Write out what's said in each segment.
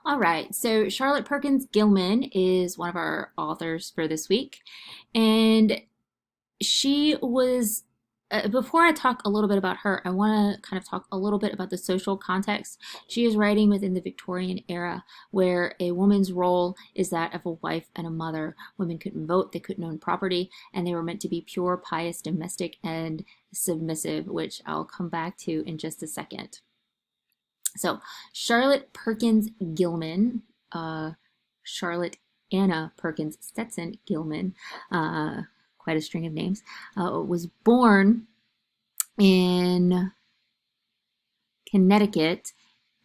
All right, so Charlotte Perkins Gilman is one of our authors for this week. And she was, before I talk a little bit about her, I want to kind of talk a little bit about the social context. She is writing within the Victorian era, where a woman's role is that of a wife and a mother. Women couldn't vote, they couldn't own property, and they were meant to be pure, pious, domestic, and submissive, which I'll come back to in just a second. So, Charlotte Perkins Gilman, Charlotte Anna Perkins Stetson Gilman, uh, quite a string of names, was born in Connecticut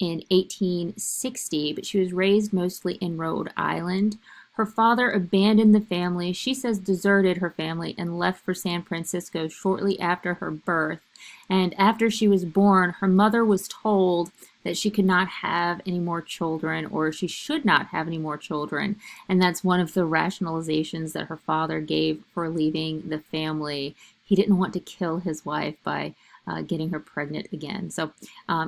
in 1860, but she was raised mostly in Rhode Island. Her father abandoned the family, she says deserted her family, and left for San Francisco shortly after her birth. And after she was born, her mother was told that she could not have any more children, or she should not have any more children. And that's one of the rationalizations that her father gave for leaving the family. He didn't want to kill his wife by getting her pregnant again. So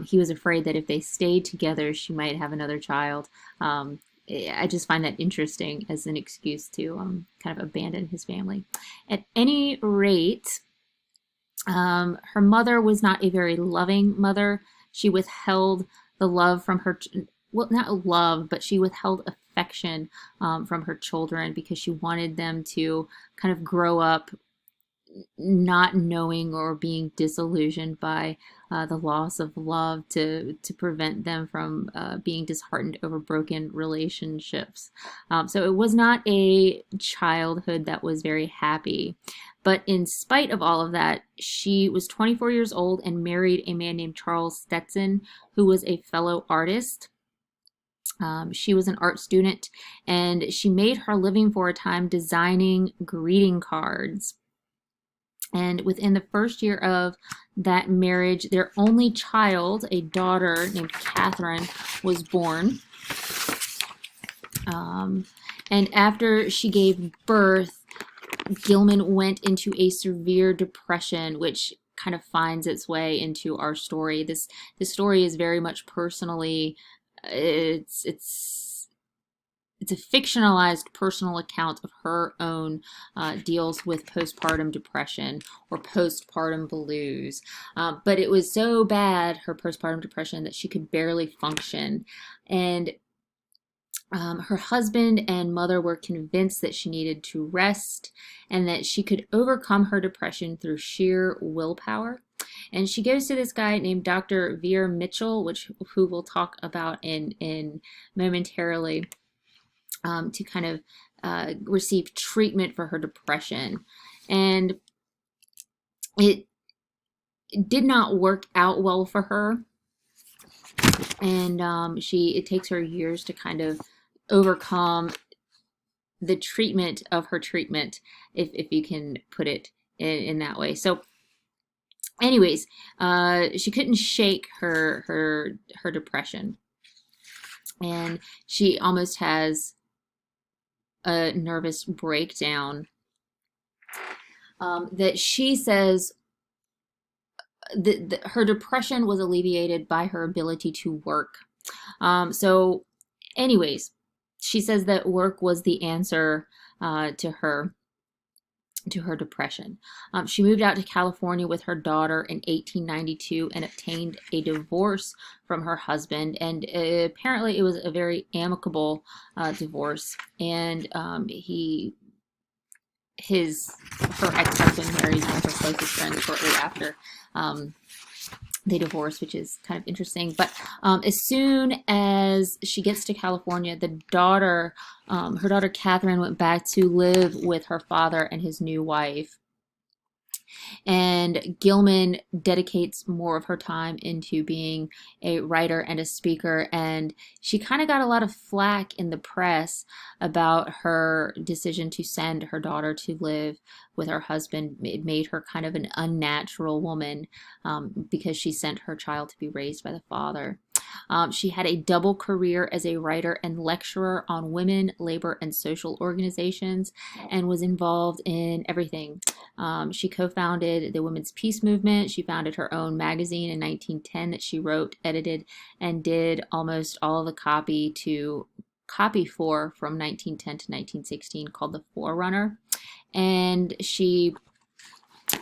he was afraid that if they stayed together, she might have another child. I just find that interesting as an excuse to kind of abandon his family. At any rate, her mother was not a very loving mother. She withheld the love from her, well, not love, but she withheld affection from her children because she wanted them to kind of grow up not knowing or being disillusioned by the loss of love to prevent them from being disheartened over broken relationships. So it was not a childhood that was very happy. But in spite of all of that, she was 24 years old and married a man named Charles Stetson, who was a fellow artist. She was an art student, and she made her living for a time designing greeting cards. And within the first year of that marriage, their only child, a daughter named Catherine, was born. And after she gave birth, Gilman went into a severe depression, which kind of finds its way into our story. This story is very much personally, it's a fictionalized personal account of her own deals with postpartum depression or postpartum blues. But it was so bad, her postpartum depression, that she could barely function. And her husband and mother were convinced that she needed to rest and that she could overcome her depression through sheer willpower. And she goes to this guy named Dr. Veer Mitchell, who we'll talk about in momentarily, to kind of receive treatment for her depression. And it did not work out well for her. And it takes her years to kind of overcome the treatment of her treatment, if you can put it in that way. So anyways, she couldn't shake her depression, and she almost has a nervous breakdown that she says her depression was alleviated by her ability to work. So anyways, she says that work was the answer to her depression. She moved out to California with her daughter in 1892 and obtained a divorce from her husband. And apparently it was a very amicable divorce. And her ex-husband married one of her closest friends shortly after they divorced, which is kind of interesting. But as soon as she gets to California, her daughter Catherine went back to live with her father and his new wife. And Gilman dedicates more of her time into being a writer and a speaker. And she kind of got a lot of flack in the press about her decision to send her daughter to live with her husband. It made her kind of an unnatural woman because she sent her child to be raised by the father. She had a double career as a writer and lecturer on women, labor, and social organizations, and was involved in everything. She co-founded the Women's Peace Movement. She founded her own magazine in 1910 that she wrote, edited, and did almost all of the copy for from 1910 to 1916, called The Forerunner. And she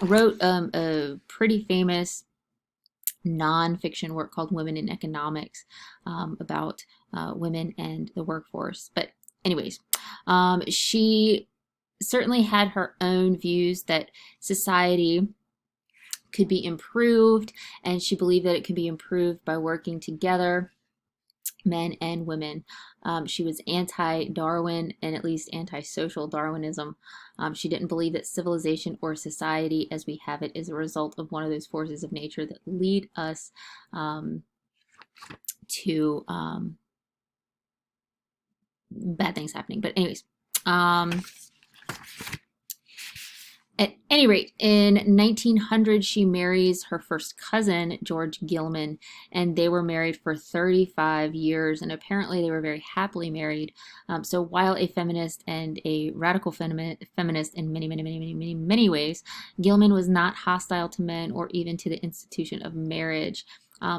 wrote a pretty famous nonfiction work called Women in Economics, about women and the workforce. But anyways, she certainly had her own views that society could be improved, and she believed that it could be improved by working together, men and women. She was anti-Darwin and at least anti-social Darwinism. She didn't believe that civilization or society as we have it is a result of one of those forces of nature that lead us to bad things happening. But anyways, at any rate, in 1900, she marries her first cousin, George Gilman, and they were married for 35 years, and apparently they were very happily married. So while a feminist and a radical feminist in many, many, many, many, many, many ways, Gilman was not hostile to men or even to the institution of marriage,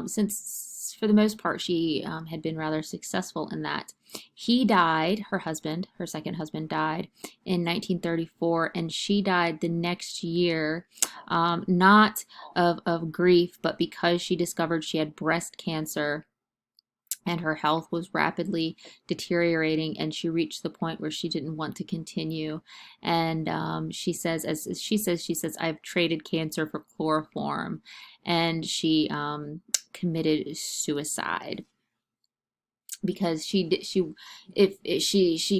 since for the most part she had been rather successful in that. He died, her husband, her second husband, died in 1934, and she died the next year, not of grief, but because she discovered she had breast cancer and her health was rapidly deteriorating, and she reached the point where she didn't want to continue. And she says, I've traded cancer for chloroform, and she committed suicide because she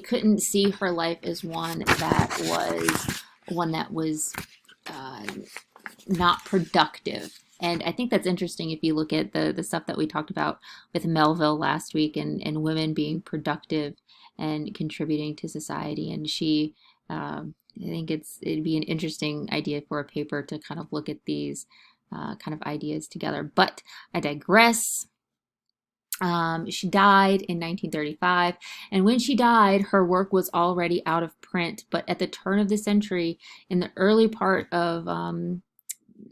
couldn't see her life as one that was uh, not productive. And I think that's interesting if you look at the stuff that we talked about with Melville last week, and women being productive and contributing to society. And I think it'd be an interesting idea for a paper to kind of look at these kind of ideas together. But I digress. She died in 1935, and when she died, her work was already out of print. But at the turn of the century, in the early part of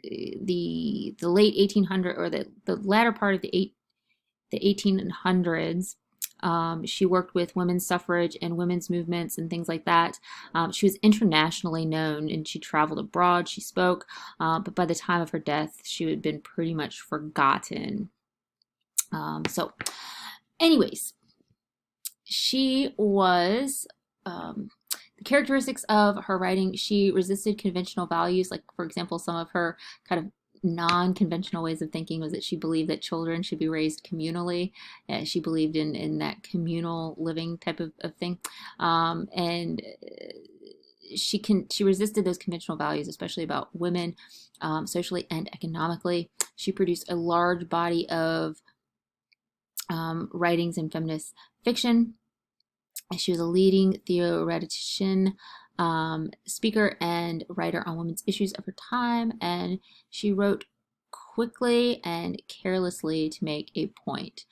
the late 1800s, or the latter part of the 1800s, she worked with women's suffrage and women's movements and things like that. She was internationally known, and she traveled abroad. She spoke, but by the time of her death, she had been pretty much forgotten. So anyways, she was, the characteristics of her writing, she resisted conventional values. Like, for example, some of her kind of non-conventional ways of thinking was that she believed that children should be raised communally. She believed in that communal living type of thing. And she resisted those conventional values, especially about women, socially and economically. She produced a large body of writings in feminist fiction. She was a leading theoretician, speaker, and writer on women's issues of her time, and she wrote quickly and carelessly to make a point.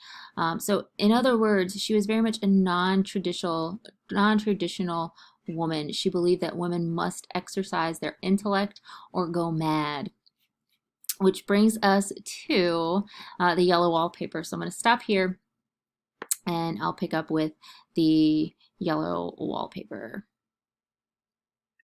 So in other words, she was very much a non-traditional woman. She believed that women must exercise their intellect or go mad. Which brings us to the yellow wallpaper. So I'm going to stop here, and I'll pick up with the yellow wallpaper.